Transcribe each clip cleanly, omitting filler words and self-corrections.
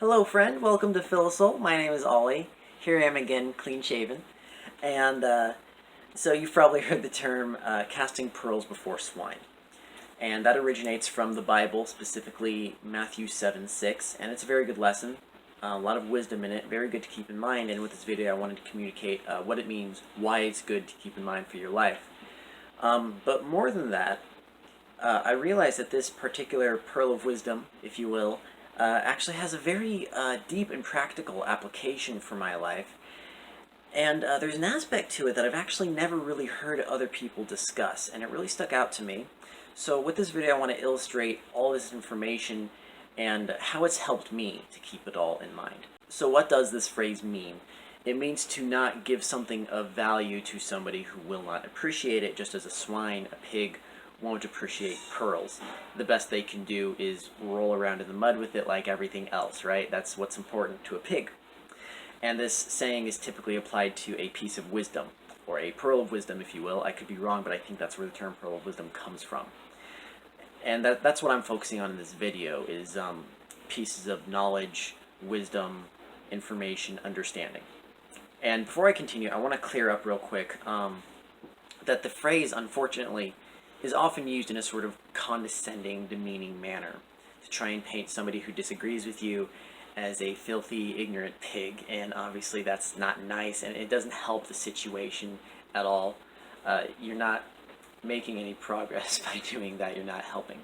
Hello friend, welcome to Philosol. My name is Ollie. Here I am again, clean shaven. And so you've probably heard the term casting pearls before swine. And that originates from the Bible, specifically Matthew 7:6, and it's a very good lesson. A lot of wisdom in it, very good to keep in mind, and with this video I wanted to communicate what it means, why it's good to keep in mind for your life. But more than that, I realized that this particular pearl of wisdom, if you will, actually has a very deep and practical application for my life. And there's an aspect to it that I've actually never really heard other people discuss, and it really stuck out to me. So with this video I want to illustrate all this information and how it's helped me to keep it all in mind. So what does this phrase mean? It means to not give something of value to somebody who will not appreciate it, just as a swine, a pig, won't appreciate pearls. The best they can do is roll around in the mud with it like everything else, right? That's what's important to a pig. And this saying is typically applied to a piece of wisdom, or a pearl of wisdom, if you will. I could be wrong, but I think that's where the term pearl of wisdom comes from. And that's what I'm focusing on in this video, is pieces of knowledge, wisdom, information, understanding. And before I continue, I want to clear up real quick that the phrase, unfortunately, is often used in a sort of condescending, demeaning manner to try and paint somebody who disagrees with you as a filthy, ignorant pig, and obviously that's not nice, and it doesn't help the situation at all. You're not making any progress by doing that. You're not helping.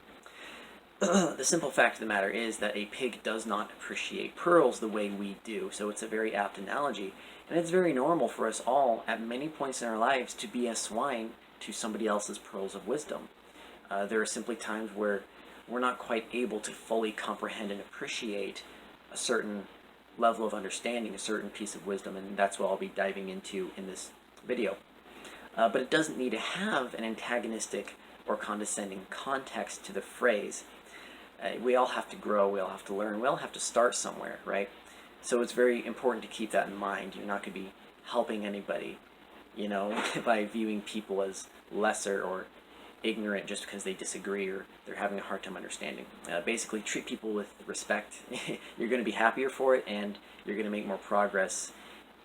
The simple fact of the matter is that a pig does not appreciate pearls the way we do, so it's a very apt analogy, and it's very normal for us all at many points in our lives to be a swine to somebody else's pearls of wisdom. There are simply times where we're not quite able to fully comprehend and appreciate a certain level of understanding, a certain piece of wisdom, and that's what I'll be diving into in this video. But it doesn't need to have an antagonistic or condescending context to the phrase. We all have to grow, we all have to learn, we all have to start somewhere, right? So it's very important to keep that in mind. You're not going to be helping anybody, you know, by viewing people as lesser or ignorant just because they disagree or they're having a hard time understanding. Basically, treat people with respect. You're going to be happier for it, and you're going to make more progress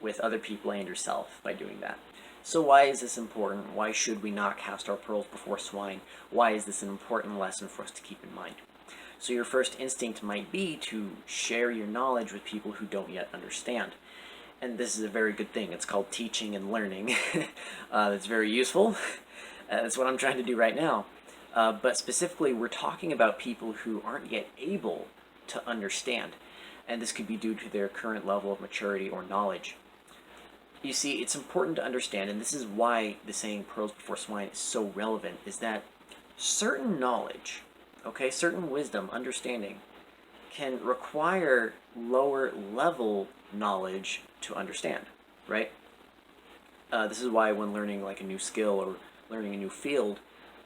with other people and yourself by doing that. So why is this important? Why should we not cast our pearls before swine? Why is this an important lesson for us to keep in mind? So your first instinct might be to share your knowledge with people who don't yet understand. And this is a very good thing. It's called teaching and learning. It's very useful. That's what I'm trying to do right now. But specifically, we're talking about people who aren't yet able to understand. And this could be due to their current level of maturity or knowledge. You see, it's important to understand, and this is why the saying pearls before swine is so relevant, is that certain knowledge, okay, certain wisdom, understanding, can require lower level knowledge to understand, right? This is why when learning like a new skill or learning a new field,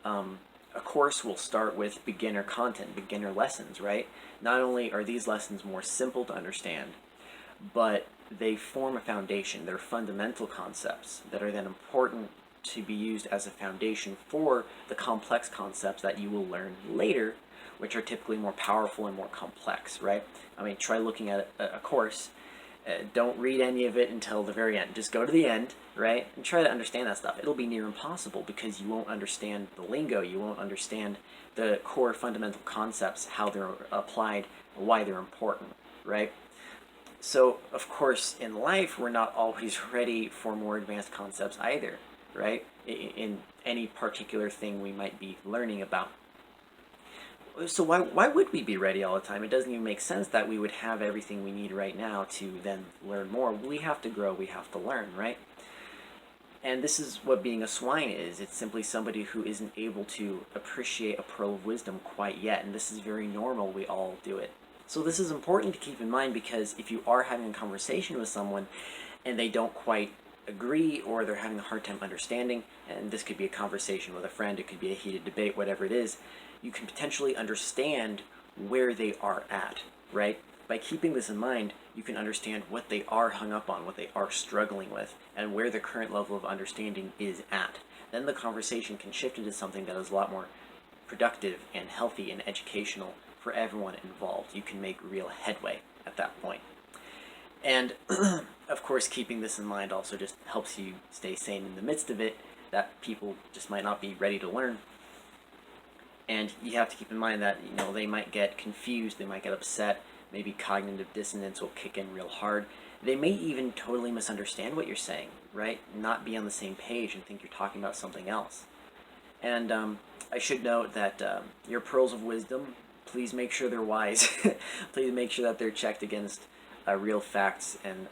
a course will start with beginner content, beginner lessons, right? Not only are these lessons more simple to understand, but they form a foundation. They're fundamental concepts that are then important to be used as a foundation for the complex concepts that you will learn later, which are typically more powerful and more complex, right? I mean, try looking at a course. Don't read any of it until the very end. Just go to the end, right? And try to understand that stuff. It'll be near impossible because you won't understand the lingo. You won't understand the core fundamental concepts, how they're applied, why they're important, right? So, of course, in life, we're not always ready for more advanced concepts either, right? In any particular thing we might be learning about. So why would we be ready all the time? It doesn't even make sense that we would have everything we need right now to then learn more. We have to grow, we have to learn, right? And this is what being a swine is. It's simply somebody who isn't able to appreciate a pearl of wisdom quite yet, and this is very normal. We all do it. So this is important to keep in mind, because if you are having a conversation with someone and they don't quite agree, or they're having a hard time understanding, and this could be a conversation with a friend, it could be a heated debate, whatever it is, you can potentially understand where they are at, right? By keeping this in mind, you can understand what they are hung up on, what they are struggling with, and where their current level of understanding is at. Then the conversation can shift into something that is a lot more productive and healthy and educational for everyone involved. You can make real headway at that And of course, keeping this in mind also just helps you stay sane in the midst of it, that people just might not be ready to learn. And you have to keep in mind that, they might get confused, they might get upset, maybe cognitive dissonance will kick in real hard. They may even totally misunderstand what you're saying, right? Not be on the same page and think you're talking about something else. And I should note that your pearls of wisdom, please make sure they're wise. Please make sure that they're checked against real facts and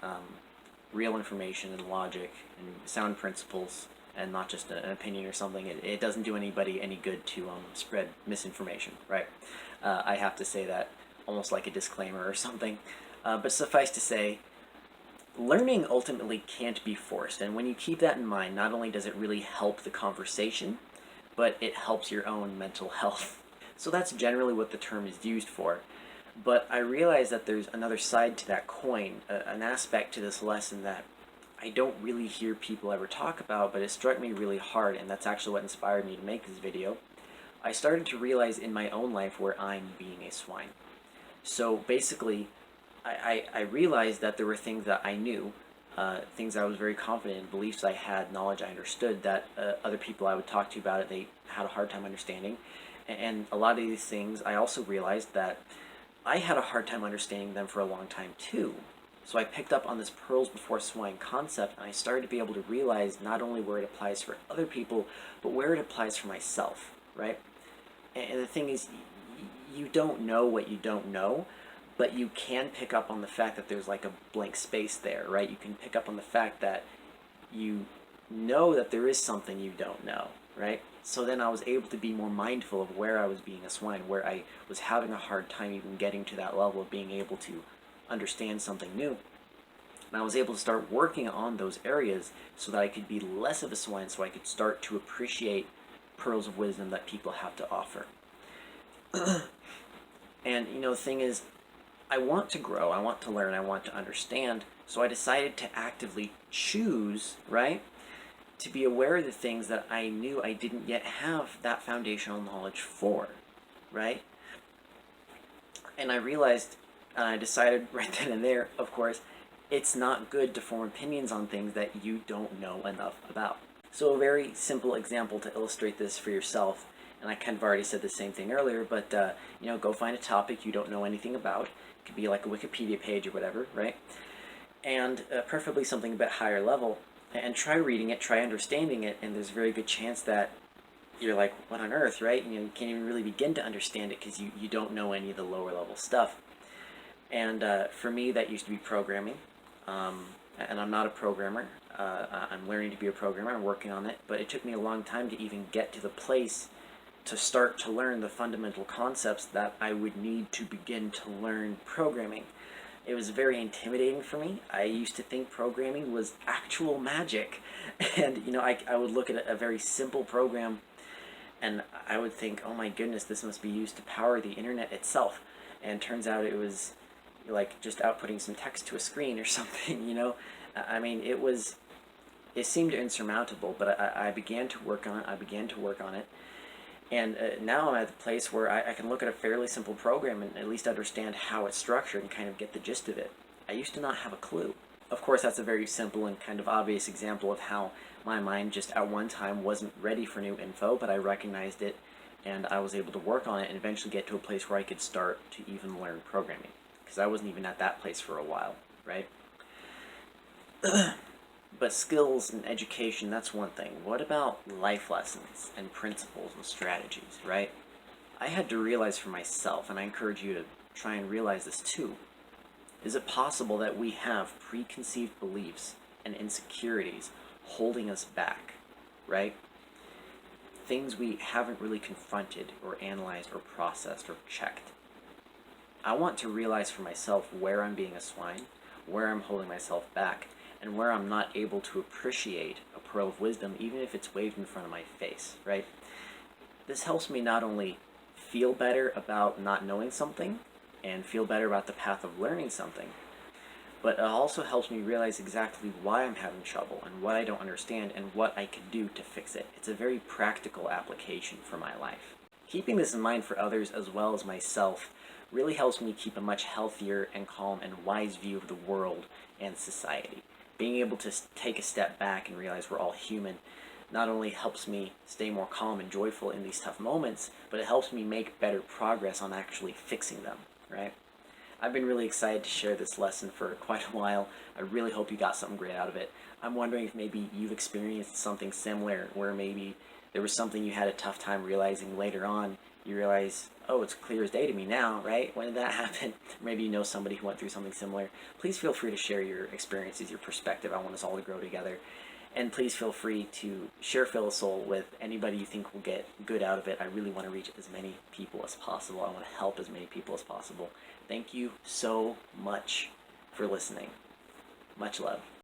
real information and logic and sound principles, and not just an opinion or something. It doesn't do anybody any good to spread misinformation, right? I have to say that almost like a disclaimer or something. But suffice to say, learning ultimately can't be forced. And when you keep that in mind, not only does it really help the conversation, but it helps your own mental health. So that's generally what the term is used for. But I realize that there's another side to that coin, an aspect to this lesson that I don't really hear people ever talk about, but it struck me really hard, and that's actually what inspired me to make this video. I started to realize in my own life where I'm being a swine. So basically, I realized that there were things that I knew, things I was very confident in, beliefs I had, knowledge I understood, that other people I would talk to about it, they had a hard time understanding. And a lot of these things, I also realized that I had a hard time understanding them for a long time too. So I picked up on this pearls before swine concept, and I started to be able to realize not only where it applies for other people, but where it applies for myself, right? And the thing is, you don't know what you don't know, but you can pick up on the fact that there's like a blank space there, right? You can pick up on the fact that you know that there is something you don't know, right? So then I was able to be more mindful of where I was being a swine, where I was having a hard time even getting to that level of being able to understand something new. And I was able to start working on those areas so that I could be less of a swine, so I could start to appreciate pearls of wisdom that people have to offer. And the thing is, I want to grow, I want to learn, I want to understand, so I decided to actively choose, right, to be aware of the things that I knew I didn't yet have that foundational knowledge for, right? And I realized, and I decided right then and there, of course, it's not good to form opinions on things that you don't know enough about. So a very simple example to illustrate this for yourself, and I kind of already said the same thing earlier, but go find a topic you don't know anything about. It could be like a Wikipedia page or whatever, right? And preferably something a bit higher level, and try reading it, try understanding it, and there's a very good chance that you're like, what on earth, right? You can't even really begin to understand it because you don't know any of the lower level stuff. And for me, that used to be programming, and I'm not a programmer. I'm learning to be a programmer, I'm working on it, but it took me a long time to even get to the place to start to learn the fundamental concepts that I would need to begin to learn programming. It was very intimidating for me. I used to think programming was actual magic. And, I would look at a very simple program and I would think, oh my goodness, this must be used to power the internet itself. And turns out it was like just outputting some text to a screen or something, I mean, it seemed insurmountable, but I began to work on it. And now I'm at the place where I can look at a fairly simple program and at least understand how it's structured and kind of get the gist of it. I used to not have a clue. Of course, that's a very simple and kind of obvious example of how my mind just at one time wasn't ready for new info, but I recognized it and I was able to work on it and eventually get to a place where I could start to even learn programming. Because I wasn't even at that place for a while, right? But skills and education, that's one thing. What about life lessons and principles and strategies, right? I had to realize for myself, and I encourage you to try and realize this too. Is it possible that we have preconceived beliefs and insecurities holding us back, right? Things we haven't really confronted or analyzed or processed or checked. I want to realize for myself where I'm being a swine, where I'm holding myself back, and where I'm not able to appreciate a pearl of wisdom, even if it's waved in front of my face, right? This helps me not only feel better about not knowing something, and feel better about the path of learning something, but it also helps me realize exactly why I'm having trouble, and what I don't understand, and what I can do to fix it. It's a very practical application for my life. Keeping this in mind for others as well as myself, really helps me keep a much healthier and calm and wise view of the world and society. Being able to take a step back and realize we're all human not only helps me stay more calm and joyful in these tough moments, but it helps me make better progress on actually fixing them, right? I've been really excited to share this lesson for quite a while. I really hope you got something great out of it. I'm wondering if maybe you've experienced something similar where maybe there was something you had a tough time realizing later on. You realize, oh, it's clear as day to me now, right? When did that happen? Maybe you know somebody who went through something similar. Please feel free to share your experiences, your perspective. I want us all to grow together. And please feel free to share Philosoul with anybody you think will get good out of it. I really want to reach as many people as possible. I want to help as many people as possible. Thank you so much for listening. Much love.